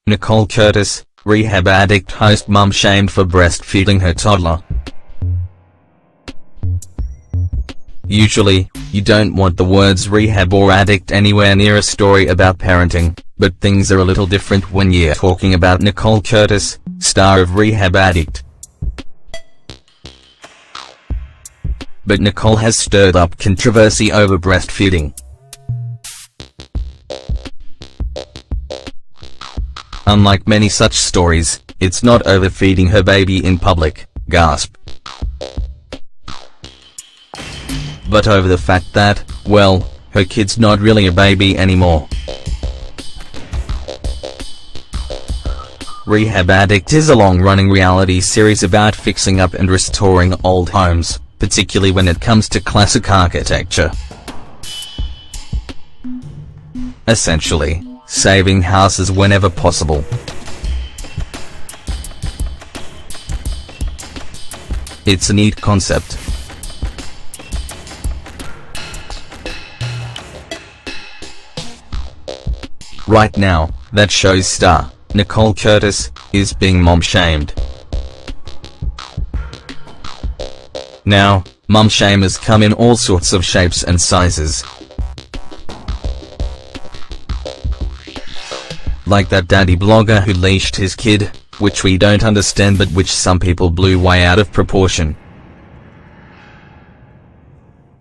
Nicole Curtis, Rehab Addict host mum shamed for breastfeeding her toddler. Usually, you don't want the words rehab or addict anywhere near a story about parenting, but things are a little different when you're talking about Nicole Curtis, star of Rehab Addict. But Nicole has stirred up controversy over breastfeeding. Unlike many such stories, it's not overfeeding her baby in public, gasp. But over the fact that, well, her kid's not really a baby anymore. Rehab Addict is a long-running reality series about fixing up and restoring old homes, particularly when it comes to classic architecture. Essentially, saving houses whenever possible. It's a neat concept. Right now, that show's star, Nicole Curtis, is being mom-shamed. Now, mom-shamers come in all sorts of shapes and sizes. Like that daddy blogger who leashed his kid, which we don't understand but which some people blew way out of proportion.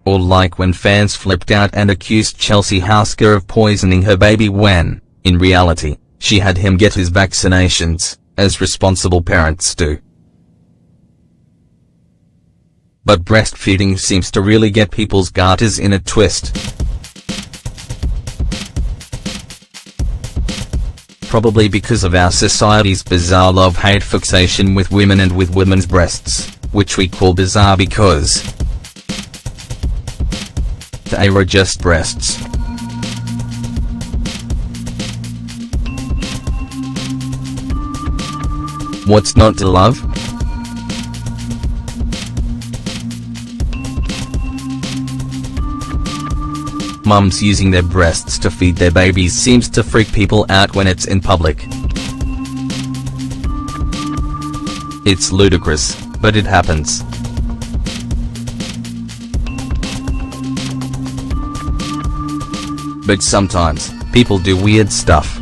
Or like when fans flipped out and accused Chelsea Housker of poisoning her baby when, in reality, she had him get his vaccinations, as responsible parents do. But breastfeeding seems to really get people's garters in a twist. Probably because of our society's bizarre love-hate fixation with women and with women's breasts, which we call bizarre because they are just breasts. What's not to love? Mums using their breasts to feed their babies seems to freak people out when it's in public. It's ludicrous, but it happens. But sometimes, people do weird stuff.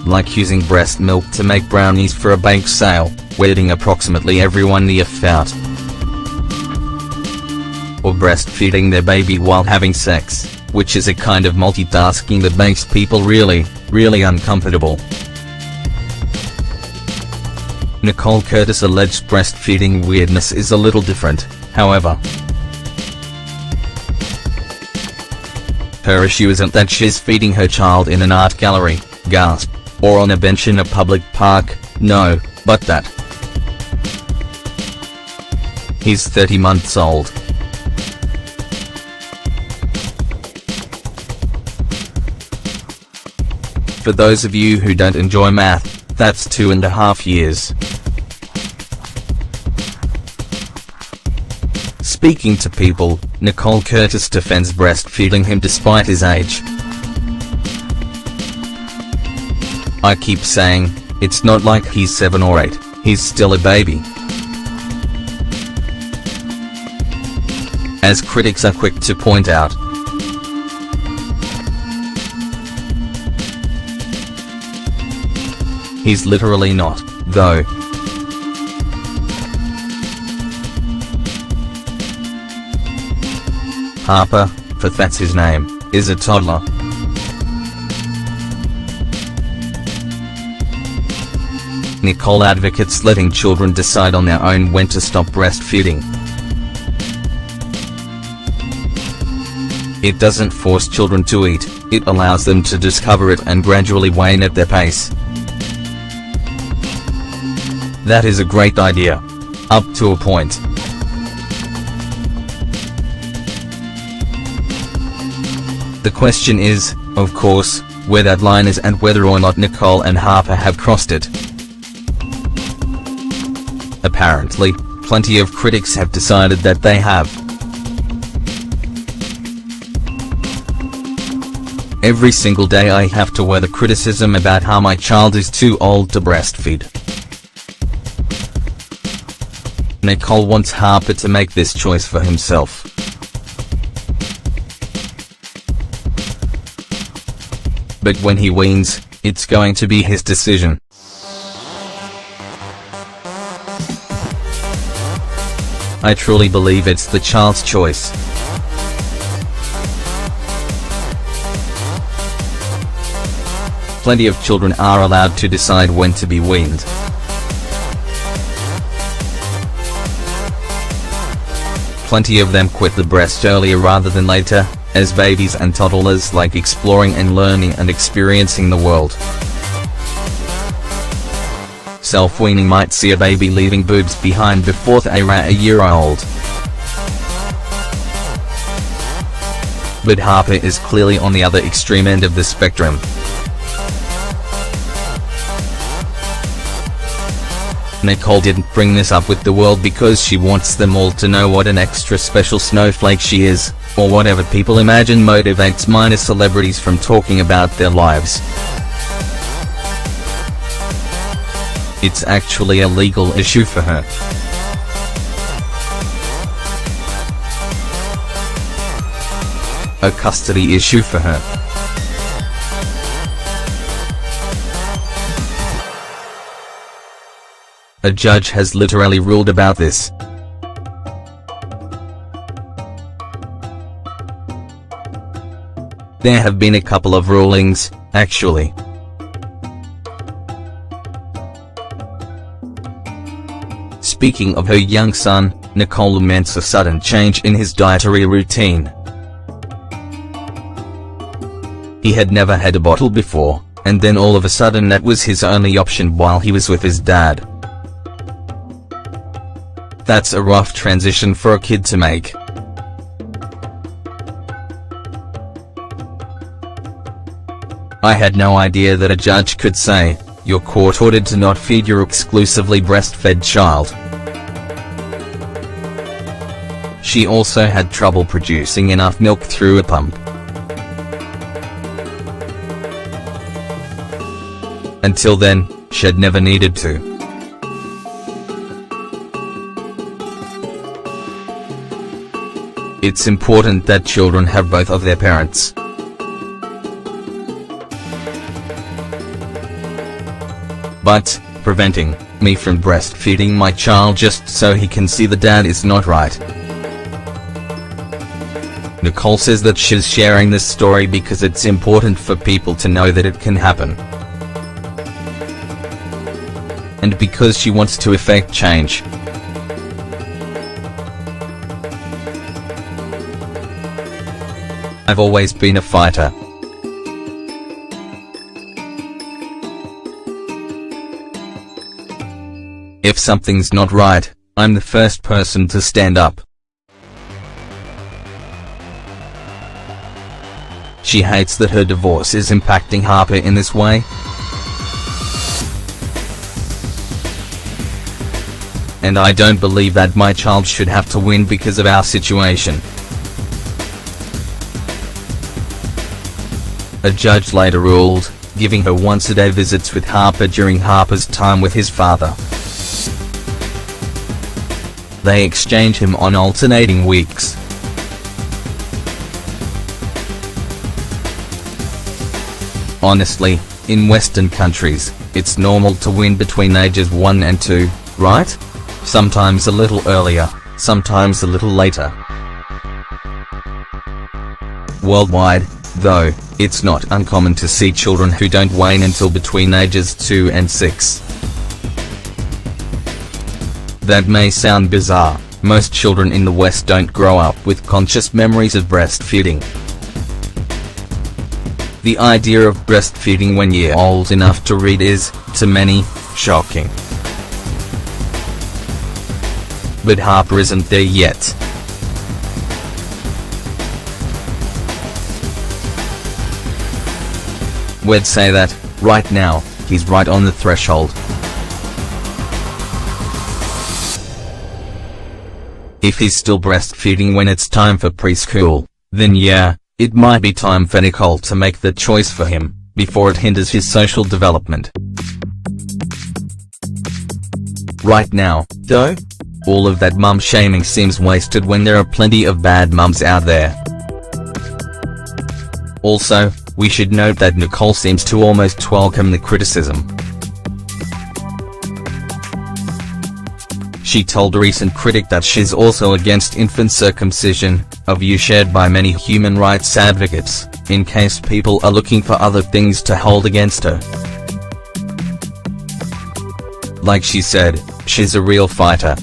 Like using breast milk to make brownies for a bake sale, weirding approximately everyone the F out. Or breastfeeding their baby while having sex, which is a kind of multitasking that makes people really, really uncomfortable. Nicole Curtis' alleged breastfeeding weirdness is a little different, however. Her issue isn't that she's feeding her child in an art gallery, gasp, or on a bench in a public park, no, but that he's 30 months old. For those of you who don't enjoy math, that's 2.5 years. Speaking to People, Nicole Curtis defends breastfeeding him despite his age. I keep saying, it's not like he's 7 or 8, he's still a baby. As critics are quick to point out. He's literally not, though. Harper, for that's his name, is a toddler. Nicole advocates letting children decide on their own when to stop breastfeeding. It doesn't force children to eat, it allows them to discover it and gradually wean at their pace. That is a great idea. Up to a point. The question is, of course, where that line is and whether or not Nicole and Harper have crossed it. Apparently, plenty of critics have decided that they have. Every single day I have to wear the criticism about how my child is too old to breastfeed. Nicole wants Harper to make this choice for himself. But when he weans, it's going to be his decision. I truly believe it's the child's choice. Plenty of children are allowed to decide when to be weaned. Plenty of them quit the breast earlier rather than later, as babies and toddlers like exploring and learning and experiencing the world. Self-weaning might see a baby leaving boobs behind before they are a year old. But Harper is clearly on the other extreme end of the spectrum. Nicole didn't bring this up with the world because she wants them all to know what an extra special snowflake she is, or whatever people imagine motivates minor celebrities from talking about their lives. It's actually a legal issue for her. A custody issue for her. A judge has literally ruled about this. There have been a couple of rulings, actually. Speaking of her young son, Nicole laments a sudden change in his dietary routine. He had never had a bottle before, and then all of a sudden that was his only option while he was with his dad. That's a rough transition for a kid to make. I had no idea that a judge could say, "Your court ordered to not feed your exclusively breastfed child." She also had trouble producing enough milk through a pump. Until then, she'd never needed to. It's important that children have both of their parents. But, preventing me from breastfeeding my child just so he can see the dad is not right. Nicole says that she's sharing this story because it's important for people to know that it can happen. And because she wants to effect change. I've always been a fighter. If something's not right, I'm the first person to stand up. She hates that her divorce is impacting Harper in this way. And I don't believe that my child should have to win because of our situation. A judge later ruled, giving her once-a-day visits with Harper during Harper's time with his father. They exchange him on alternating weeks. Honestly, in Western countries, it's normal to win between ages 1 and 2, right? Sometimes a little earlier, sometimes a little later. Worldwide, though, it's not uncommon to see children who don't wean until between ages 2 and 6. That may sound bizarre, most children in the West don't grow up with conscious memories of breastfeeding. The idea of breastfeeding when you're old enough to read is, to many, shocking. But Harper isn't there yet. We'd say that, right now, he's right on the threshold. If he's still breastfeeding when it's time for preschool, then yeah, It might be time for Nicole to make the choice for him, before it hinders his social development. Right now, though, all of that mum shaming seems wasted when there are plenty of bad mums out there. Also, we should note that Nicole seems to almost welcome the criticism. She told a recent critic that she's also against infant circumcision, a view shared by many human rights advocates, in case people are looking for other things to hold against her. Like she said, she's a real fighter.